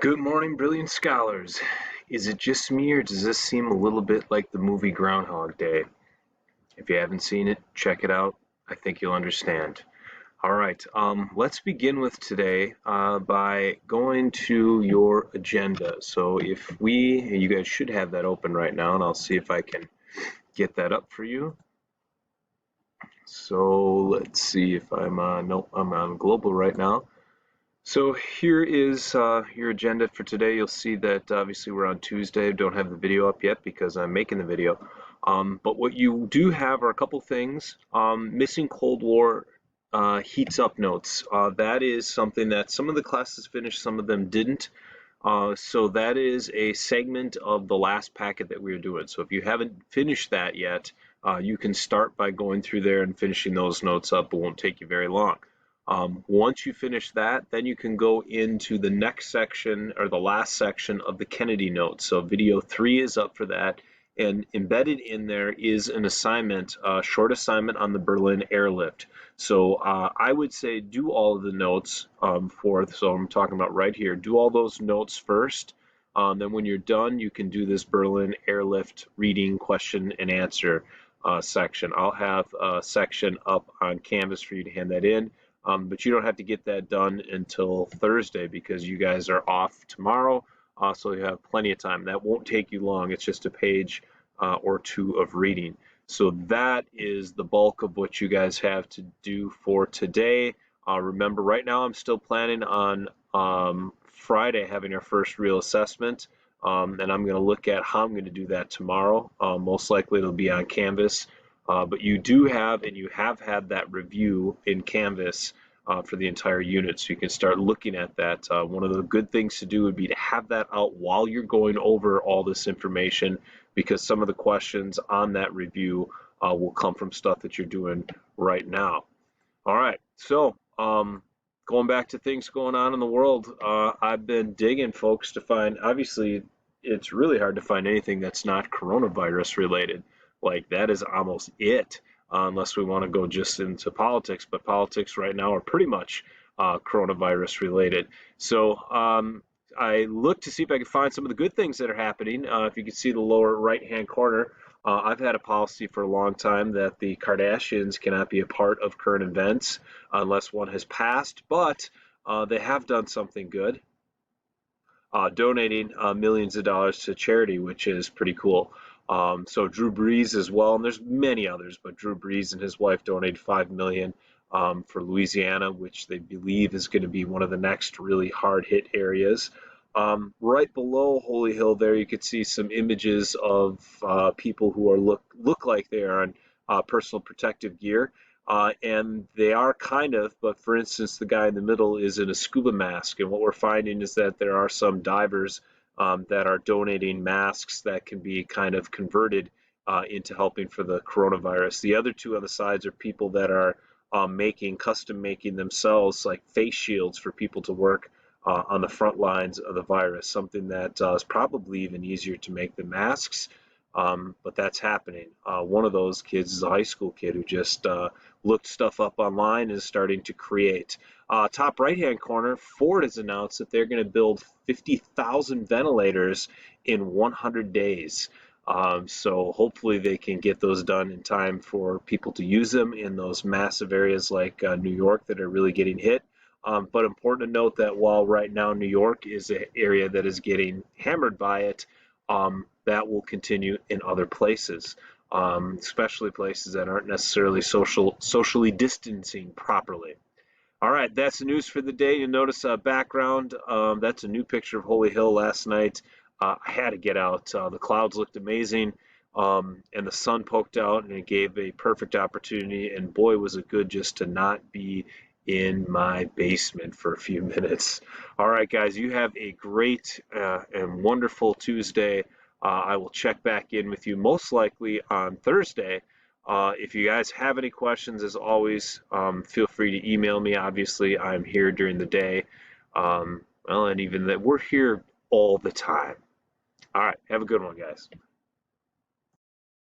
Good morning, brilliant scholars. Is it just me, or does this seem a little bit like the movie Groundhog Day? If you haven't seen it, check it out. I think you'll understand. All right, let's begin with today by going to your agenda. So you guys should have that open right now, and I'll see if I can get that up for you. So let's see if I'm nope, I'm on global right now. So here is your agenda for today. You'll see that obviously we're on Tuesday. Don't have the video up yet because I'm making the video. But what you do have are a couple things. Missing Cold War heats up notes. That is something that some of the classes finished, some of them didn't. So that is a segment of the last packet that we are doing. So if you haven't finished that yet, you can start by going through there and finishing those notes up. It won't take you very long. Once you finish that, then you can go into the next section or the last section of the Kennedy notes. So video 3 is up for that, and embedded in there is an assignment, a short assignment on the Berlin airlift. So I would say do all of the notes so I'm talking about right here, do all those notes first. Then when you're done, you can do this Berlin airlift reading question and answer section. I'll have a section up on Canvas for you to hand that in. But you don't have to get that done until Thursday because you guys are off tomorrow, so you have plenty of time. That won't take you long. It's just a page or two of reading. So that is the bulk of what you guys have to do for today. Remember, right now I'm still planning on Friday having our first real assessment, and I'm going to look at how I'm going to do that tomorrow. Most likely it'll be on Canvas. But you do have, and you have had that review in Canvas for the entire unit, so you can start looking at that. One of the good things to do would be to have that out while you're going over all this information, because some of the questions on that review will come from stuff that you're doing right now. All right, so going back to things going on in the world, I've been digging, folks, to find, obviously, it's really hard to find anything that's not coronavirus related. Like, that is almost it, unless we want to go just into politics. But politics right now are pretty much coronavirus related. So I looked to see if I could find some of the good things that are happening. If you can see the lower right-hand corner, I've had a policy for a long time that the Kardashians cannot be a part of current events unless one has passed. But they have done something good, donating millions of dollars to charity, which is pretty cool. So Drew Brees as well, and there's many others, but Drew Brees and his wife donated $5 million for Louisiana, which they believe is going to be one of the next really hard-hit areas. Right below Holy Hill there, you could see some images of people who are look like they are in personal protective gear. And they are kind of, but for instance, the guy in the middle is in a scuba mask. And what we're finding is that there are some divers that are donating masks that can be kind of converted into helping for the coronavirus. The other two on the sides are people that are custom making themselves like face shields for people to work on the front lines of the virus, something that is probably even easier to make than masks. But that's happening. One of those kids is a high school kid who just looked stuff up online and is starting to create. Top right-hand corner, Ford has announced that they're going to build 50,000 ventilators in 100 days. So hopefully they can get those done in time for people to use them in those massive areas like New York that are really getting hit. But important to note that while right now New York is an area that is getting hammered by it, that will continue in other places, especially places that aren't necessarily socially distancing properly. All right, that's the news for the day. You'll notice background, that's a new picture of Holy Hill last night. I had to get out. The clouds looked amazing, and the sun poked out, and it gave a perfect opportunity, and boy, was it good just to not be in my basement for a few minutes. All right, guys, you have a great and wonderful Tuesday. I will check back in with you most likely on Thursday. If you guys have any questions, as always, feel free to email me. Obviously, I'm here during the day. Well, and even that we're here all the time. All right, have a good one, guys.